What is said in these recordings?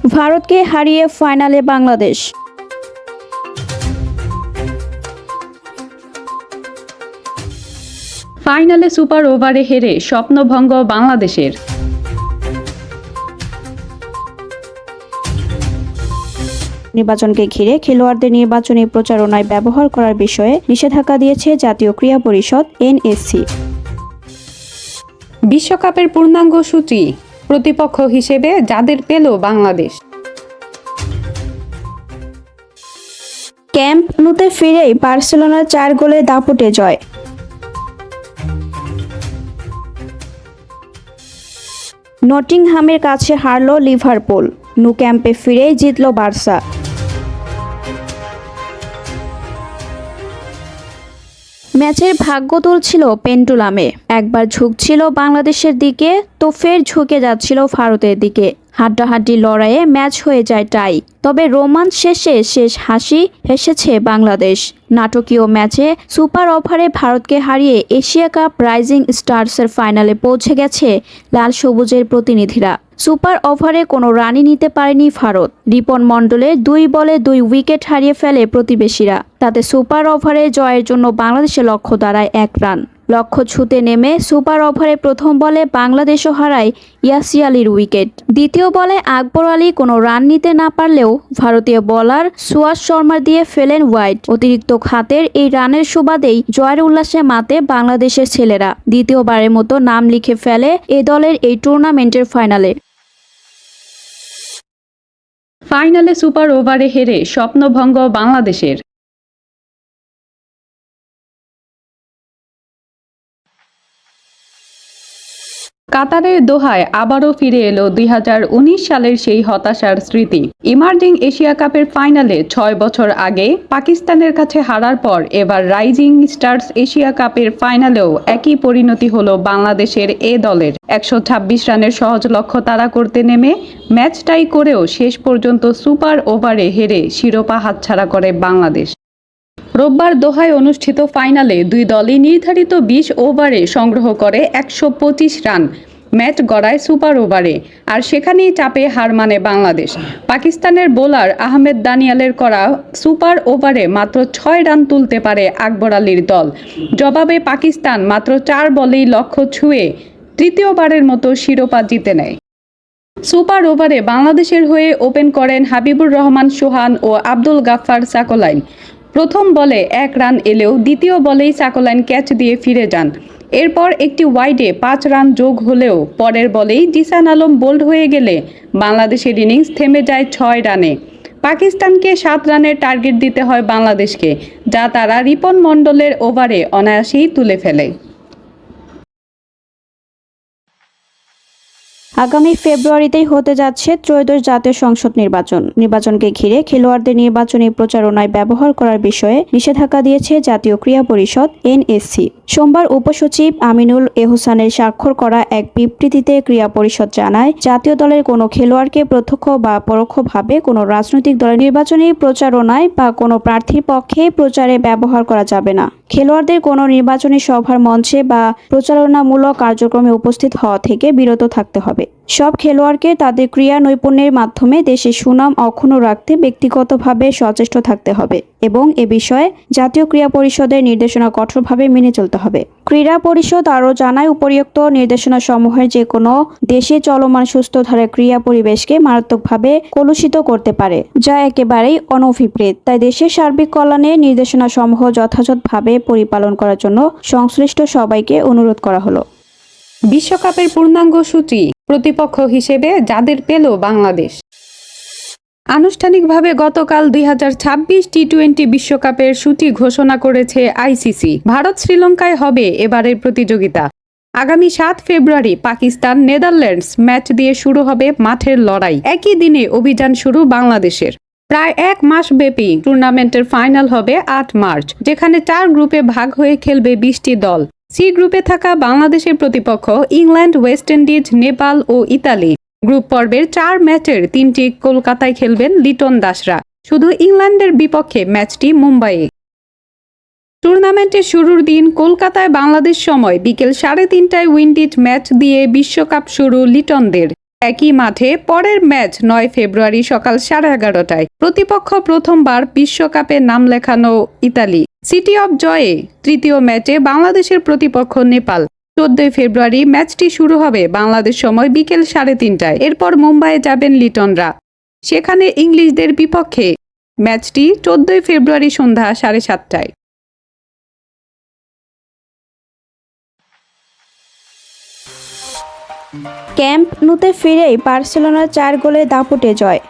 ভারতকে হারিয়ে ফাইনালে বাংলাদেশ। ফাইনালে সুপার ওভারে হেরে স্বপ্নভঙ্গ বাংলাদেশের। নির্বাচনকে ঘিরে খেলোয়াড়দের নির্বাচনী প্রচারণায় ব্যবহার করার বিষয়ে নিষেধাজ্ঞা দিয়েছে জাতীয় ক্রীড়া পরিষদ এনএসসি। বিশ্বকাপের পূর্ণাঙ্গ সূচি, প্রতিপক্ষ হিসেবে যাদের পেল বাংলাদেশ। ক্যাম্প নুতে ফিরেই বার্সেলোনার 4 গোলে দাপুটে জয়। নটিংহামের কাছে হারল লিভারপুল, নু ক্যাম্পে ফিরেই জিতল বার্সা। ম্যাচের ভাগ্য তুলছিল পেন্ডুলামে, একবার ঝুঁকছিল বাংলাদেশের দিকে তো ফের ঝুঁকে যাচ্ছিল ভারতের দিকে। হাড্ডাহাড্ডি লড়াইয়ে ম্যাচ হয়ে যায় টাই, তবে রোমাঞ্চ শেষে শেষ হাসি হেসেছে বাংলাদেশ। নাটকীয় ম্যাচে সুপার ওভারে ভারতকে হারিয়ে এশিয়া কাপ রাইজিং স্টারসের ফাইনালে পৌঁছে গেছে লাল সবুজের প্রতিনিধিরা। সুপার ওভারে কোনো রানই নিতে পারেনি ভারত। রিপন মণ্ডলের 2 বলে 2 উইকেট হারিয়ে ফেলে প্রতিবেশীরা। তাতে সুপার ওভারে জয়ের জন্য বাংলাদেশের লক্ষ্য দাঁড়ায় 1 রান। লক্ষ্য ছুঁতে নেমে সুপার ওভারে প্রথম বলে বাংলাদেশও হারায় ইয়াসির আলীর উইকেট। দ্বিতীয় বলে আকবর আলী কোনো রান নিতে না পারলেও ভারতীয় বোলার সুয়াস শর্মা দিয়ে ফেলেন ওয়াইড। অতিরিক্ত খাতের এই রানের সুবাদেই জয়ের উল্লাসে মাতে বাংলাদেশের ছেলেরা। দ্বিতীয়বারের মতো নাম লিখে ফেলে এ দলের এই টুর্নামেন্টের ফাইনালে। ফাইনালে সুপার ওভারে হেরে স্বপ্নভঙ্গ বাংলাদেশের। কাতারের দোহায় আবারও ফিরে এলো 2019 সালের সেই হতাশার স্মৃতি। ইমার্জিং এশিয়া কাপের ফাইনালে 6 বছর আগে পাকিস্তানের কাছে হারার পর এবার রাইজিং স্টারস এশিয়া কাপের ফাইনালেও একই পরিণতি হলো বাংলাদেশের এ দলের। 126 রানের সহজ লক্ষ্য তাড়া করতে নেমে ম্যাচ টাই করেও শেষ পর্যন্ত সুপার ওভারে হেরে শিরোপা হাতছাড়া করে বাংলাদেশ। রোববার দোহায় অনুষ্ঠিত ফাইনালে 2 দলই নির্ধারিত 20 ওভারে সংগ্রহ করে 125 রান। ম্যাচ গড়ায় সুপার ওভারে, আর সেখানেই চাপে হার মানে বাংলাদেশ। পাকিস্তানের বোলার আহমেদ দানিয়ালের করা সুপার ওভারে মাত্র 6 রান তুলতে পারে আকবর আলীর দল। জবাবে পাকিস্তান মাত্র 4 বলেই লক্ষ্য ছুঁয়ে তৃতীয়বারের মতো শিরোপা জিতে নেয়। সুপার ওভারে বাংলাদেশের হয়ে ওপেন করেন হাবিবুর রহমান সোহান ও আব্দুল গাফফার সাকলাইন। প্রথম বলে 1 রান এলেও দ্বিতীয় বলেই সাকলাইন ক্যাচ দিয়ে ফিরে যান। এরপর একটি ওয়াইডে 5 রান যোগ হলেও পরের বলেই জিসান আলম বোল্ড হয়ে গেলে বাংলাদেশের ইনিংস থেমে যায় 6 রানে। পাকিস্তানকে 7 রানের টার্গেট দিতে হয় বাংলাদেশকে, যা তারা রিপন মণ্ডলের ওভারে অনায়াসেই তুলে ফেলে। আগামী ফেব্রুয়ারিতেই হতে যাচ্ছে ত্রয়োদশ জাতীয় সংসদ নির্বাচনকে ঘিরে খেলোয়াড়দের নির্বাচনী প্রচারণায় ব্যবহার করার বিষয়ে নিষেধাজ্ঞা দিয়েছে জাতীয় ক্রীড়া পরিষদ এনএসসি। সোমবার উপসচিব আমিনুল এহসানের স্বাক্ষর করা এক বিবৃতিতে ক্রীড়া পরিষদ জানায়, জাতীয় দলের কোনো খেলোয়াড়কে প্রত্যক্ষ বা পরোক্ষভাবে কোনো রাজনৈতিক দলের নির্বাচনী প্রচারণায় বা কোনো প্রার্থীর পক্ষে প্রচারে ব্যবহার করা যাবে না। খেলোয়াড়দের কোনো নির্বাচনী সভার মঞ্চে বা প্রচারণামূলক কার্যক্রমে উপস্থিত হওয়া থেকে বিরত থাকতে হবে। সব খেলোয়াড়কে তাদের ক্রীড়া নৈপুণ্যের মাধ্যমে দেশের সুনাম অক্ষুণ্ণ রাখতে ব্যক্তিগতভাবে সচেষ্ট থাকতে হবে এবং এ বিষয়ে জাতীয় ক্রীড়া পরিষদের নির্দেশনা কঠোরভাবে মেনে চলতে হবে। ক্রীড়া পরিষদ আরও জানায়, উপরিউক্ত নির্দেশনা সমূহের যে কোনো দেশে চলমান সুস্থ ধারার ক্রীড়া পরিবেশকে মারাত্মকভাবে কলুষিত করতে পারে, যা একেবারেই অনভিপ্রেত। তাই দেশের সার্বিক কল্যাণে নির্দেশনা সমূহ যথাযথভাবে পরিপালন করার জন্য সংশ্লিষ্ট সবাইকে অনুরোধ করা হলো। বিশ্বকাপের পূর্ণাঙ্গ সূচি, প্রতিপক্ষ হিসেবে যাদের পেল বাংলাদেশ। আনুষ্ঠানিকভাবে গতকাল 2026 টি-20 বিশ্বকাপের সূচি ঘোষণা করেছে আইসিসি। ভারত শ্রীলঙ্কায় হবে এবারের প্রতিযোগিতা। আগামী 7 ফেব্রুয়ারি পাকিস্তান নেদারল্যান্ডস ম্যাচ দিয়ে শুরু হবে মাঠের লড়াই। একই দিনে অভিযান শুরু বাংলাদেশের। প্রায় 1 মাস ব্যাপী টুর্নামেন্টের ফাইনাল হবে 8 মার্চ, যেখানে 4 গ্রুপে ভাগ হয়ে খেলবে 20টি দল। সি গ্রুপে থাকা বাংলাদেশের প্রতিপক্ষ ইংল্যান্ড, ওয়েস্ট ইন্ডিজ, নেপাল ও ইতালি। গ্রুপ পর্বের 4 ম্যাচের 3টি কলকাতায় খেলবেন লিটন দাসরা। শুধু ইংল্যান্ডের বিপক্ষে ম্যাচটি মুম্বাইয়ে। টুর্নামেন্টের শুরুর দিন কলকাতায় বাংলাদেশ সময় বিকেল 3:30টায় উইন্ডিজ ম্যাচ দিয়ে বিশ্বকাপ শুরু লিটনদের। একই মাঠে পরের ম্যাচ 9 ফেব্রুয়ারি সকাল 11:30টায়। প্রতিপক্ষ প্রথমবার বিশ্বকাপে নাম লেখানো ইতালি। সিটি অব জয়ে তৃতীয় ম্যাচে বাংলাদেশের প্রতিপক্ষ নেপাল। 14 ফেব্রুয়ারি ম্যাচটি শুরু হবে বাংলাদেশ সময় বিকেল 3:30টায়। এরপর মুম্বাইয়ে যাবেন লিটনরা, সেখানে ইংলিশদের বিপক্ষে। ম্যাচটি 14 ফেব্রুয়ারি সন্ধ্যা 7:30টায়। ক্যাম্প নুতে ফিরেই বার্সেলোনার 4 গোলে দাপুটে জয়।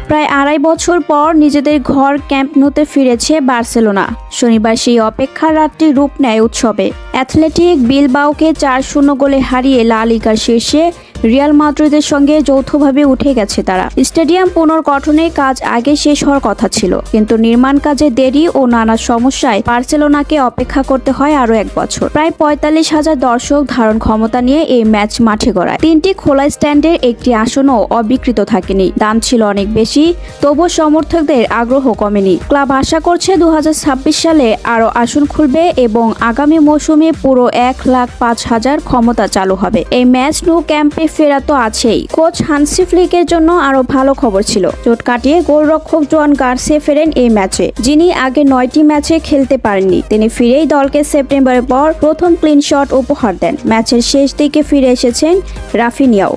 প্রায় 2.5 বছর পর নিজেদের ঘর ক্যাম্প নুতে ফিরেছে বার্সেলোনা। শনিবার সেই অপেক্ষার রাতটি রূপ নেয় উৎসবে। অ্যাথলেটিক বিলবাওকে 4-0 গোলে হারিয়ে লা লিগার শীর্ষে রিয়াল মাদ্রিদের সঙ্গে যৌথভাবে উঠে গেছে তারা। স্টেডিয়াম পুনর্গঠনের কাজ আগে শেষ হওয়ার কথা ছিল, কিন্তু নির্মাণ কাজে দেরি ও নানা সমস্যায় বার্সেলোনাকে অপেক্ষা করতে হয় আরও 1 বছর। প্রায় 45,000 দর্শক ধারণ ক্ষমতা নিয়ে এই ম্যাচ মাঠে গড়ায়। 3টি খোলা স্ট্যান্ডের একটি আসনও অবিকৃত থাকেনি। দাম ছিল অনেক বেশি, তবুও সমর্থকদের আগ্রহ কমেনি। ক্লাব আশা করছে 2026 সালে আরও আসন খুলবে এবং আগামী মৌসুমে পুরো 1,05,000 ক্ষমতা চালু হবে। এই ম্যাচ নো ক্যাম্পে ফেরা তো আছেই। কোচ হান্সি ফ্লিকের জন্য আরো ভালো খবর ছিল। চোট কাটিয়ে গোলরক্ষক জোয়ান গার্সিয়া ফেরেন এই ম্যাচে, যিনি আগে 9টি ম্যাচে খেলতে পারেননি। তিনি ফিরেই দলকে সেপ্টেম্বরের পর প্রথম ক্লিন শট উপহার দেন। ম্যাচের শেষ দিকে ফিরে এসেছেন রাফিনিয়াও।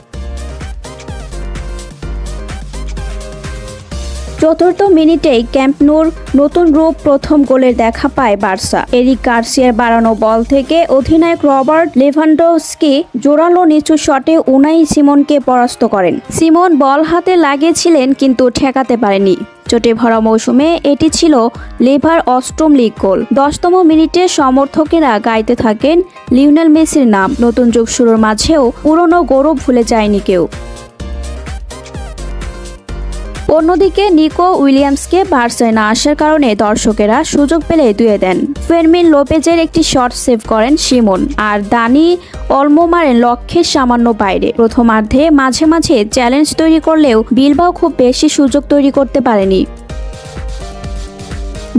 চতুর্থ মিনিটেই ক্যাম্প নুর নতুন রূপ প্রথম গোলের দেখা পায় বার্সা। এরিক গার্সিয়ার বাড়ানো বল থেকে অধিনায়ক রবার্ট লেভানডোভস্কি জোরালো নিচু শটে উনাই সিমনকে পরাস্ত করেন। সিমন বল হাতে লাগিয়েছিলেন কিন্তু ঠেকাতে পারেনি। চোটে ভরা মৌসুমে এটি ছিল লেভার 8ম লিগ গোল। 10তম মিনিটে সমর্থকেরা গাইতে থাকেন লিওনেল মেসির নাম। নতুন যুগ শুরুর মাঝেও পুরনো গৌরব ভুলে যায়নি কেউ। অন্যদিকে নিকো উইলিয়ামসকে বার্সায় না আসার কারণে দর্শকেরা সুযোগ পেলে ধুয়ে দেন। ফেরমিন লোপেজের একটি শট সেভ করেন সিমন, আর দানি অলমো মারেন লক্ষ্যের সামান্য বাইরে। প্রথমার্ধে মাঝে মাঝে চ্যালেঞ্জ তৈরি করলেও বিলবাও খুব বেশি সুযোগ তৈরি করতে পারেনি।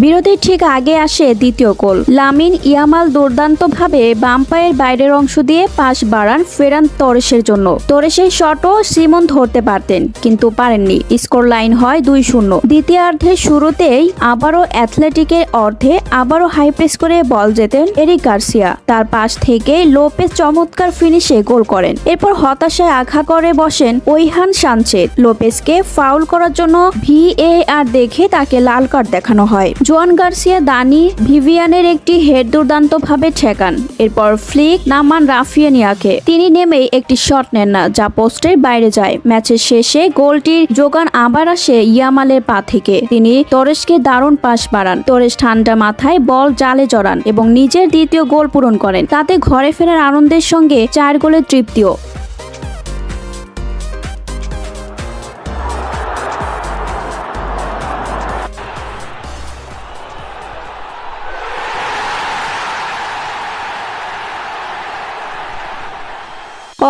বিরতির ঠিক আগে আসে দ্বিতীয় গোল। লামিন ইয়ামাল দুর্দান্তভাবে বাম পায়ের বাইরের অংশ দিয়ে পাস বাড়ান ফেরান তোরেসের জন্য। তোরেসের শটও সিমন ধরতে পারতেন, কিন্তু পারেননি। স্কোর লাইন হয় 2-0। দ্বিতীয়ার্ধের শুরুতেই আবারও অ্যাথলেটিকের অর্ধে আবারও হাই প্রেস করে বল জেতেন এরিক গার্সিয়া। তার পাশ থেকে লোপেজ চমৎকার ফিনিশে গোল করেন। এরপর হতাশায় আঘা করে বসেন ওইহান সানচেজ। লোপেজকে ফাউল করার জন্য VAR দেখে তাকে লাল কার্ড দেখানো হয়। জোয়ান গার্সিয়া দানি ভিভিয়ানের একটি হেড দুর্দান্তভাবে ঠেকান। এরপর ফ্লিক নামান রাফিনিয়াকে। তিনি নেমেই একটি শট নেন না, যা পোস্টের বাইরে যায়। ম্যাচের শেষে গোলটির যোগান আবার আসে ইয়ামালের পা থেকে। তিনি তোরেসকে দারুণ পাস বাড়ান। তোরেস ঠান্ডা মাথায় বল জালে জড়ান এবং নিজের দ্বিতীয় গোল পূরণ করেন। তাতে ঘরে ফেরার আনন্দের সঙ্গে 4 গোলের তৃপ্তিও।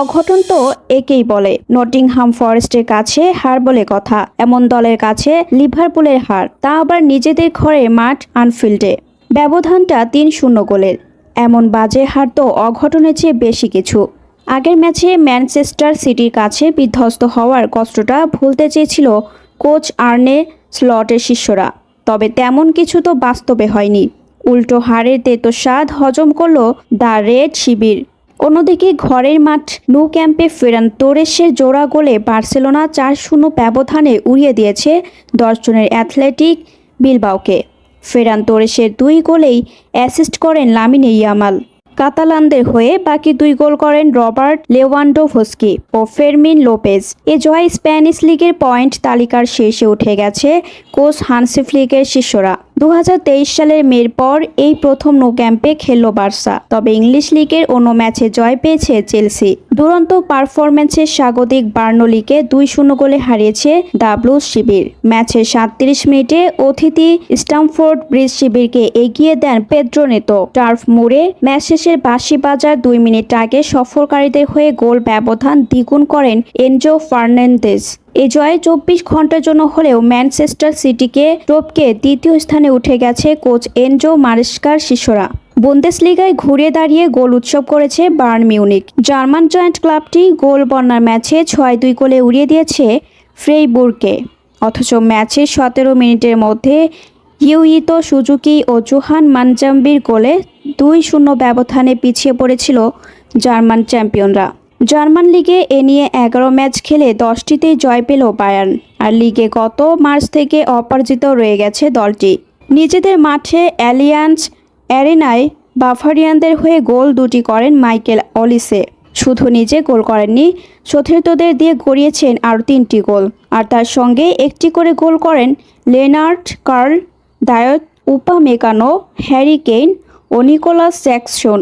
অঘটন তো একেই বলে। নটিংহাম ফরেস্টের কাছে হার বলে কথা। এমন দলের কাছে লিভারপুলের হার, তা আবার নিজেদের ঘরে মাঠ আনফিল্ডে। ব্যবধানটা 3-0 গোলের। এমন বাজে হার তো অঘটনের চেয়ে বেশি কিছু। আগের ম্যাচে ম্যানচেস্টার সিটির কাছে বিধ্বস্ত হওয়ার কষ্টটা ভুলতে চেয়েছিল কোচ আর্নে স্লটের শিষ্যরা, তবে তেমন কিছু তো বাস্তবে হয়নি। উল্টো হারের তেতো-স্বাদ হজম করল দ্য রেড শিবির। অন্যদিকে ঘরের মাঠ নো ক্যাম্পে ফেরান তোরেসের জোড়া গোলে বার্সেলোনা 4-0 ব্যবধানে উড়িয়ে দিয়েছে 10 জনের অ্যাথলেটিক বিলবাওকে। ফেরান তোরেসের 2 গোলেই অ্যাসিস্ট করেন লামিন ইয়ামাল। কাতালানদের হয়ে বাকি 2 গোল করেন রবার্ট লেভানডোভস্কি ও ফেরমিন লোপেজ। এ জয় স্প্যানিশ লিগের পয়েন্ট তালিকার শীর্ষে উঠে গেছে কোচ হান্সি ফ্লিকের শিষ্যরা। 2023 সালের মের পর এই প্রথম নো ক্যাম্পে খেলল বার্সা। তবে ইংলিশ লিগের অন্য ম্যাচে জয় পেয়েছে চেলসি। দুরন্ত পারফরম্যান্সে স্বাগতিক বার্নলিকে 2-0 গোলে হারিয়েছে দ্য ব্লুজ শিবির। ম্যাচের 37 মিনিটে অতিথি স্টামফোর্ড ব্রিজ শিবিরকে এগিয়ে দেন পেদ্রো নেতো। টার্ফ মুড়ে ম্যাচ শেষের বাঁশি বাজার 2 মিনিট আগে সফরকারীদের হয়ে গোল ব্যবধান দ্বিগুণ করেন এনজো ফার্নান্দেজ। এ জয়ে 24 ঘন্টার জন্য হলেও ম্যানচেস্টার সিটিকে টপকে দ্বিতীয় স্থানে উঠে গেছে কোচ এনজো মারেস্কার শিষ্যরা। বুন্দেসলিগায় ঘুরে দাঁড়িয়ে গোল উৎসব করেছে বায়ার্ন মিউনিখ। জার্মান জয়েন্ট ক্লাবটি গোল বন্যার ম্যাচে 6-2 গোলে উড়িয়ে দিয়েছে ফ্রেইবুর্গকে। অথচ ম্যাচের 17 মিনিটের মধ্যে ইউইতো সুজুকি ও জোহান মানজাম্বির গোলে 2-0 ব্যবধানে পিছিয়ে পড়েছিল জার্মান চ্যাম্পিয়নরা। জার্মান লিগে এ নিয়ে 11 ম্যাচ খেলে 10টিতেই জয় পেল বায়ার্ন। আর লিগে গত মার্চ থেকে অপরাজিত রয়ে গেছে দলটি। নিজেদের মাঠে অ্যালিয়ান্স অ্যারেনায় বাভারিয়ানদের হয়ে গোল দুটি করেন মাইকেল অলিসে। শুধু নিজে গোল করেননি, সতীর্থদের দিয়ে গড়িয়েছেন আরও 3টি গোল। আর তার সঙ্গে একটি করে গোল করেন Lennart curl, দায়ত, Upamecano, Harry Kane ও নিকোলাস জ্যাকসন।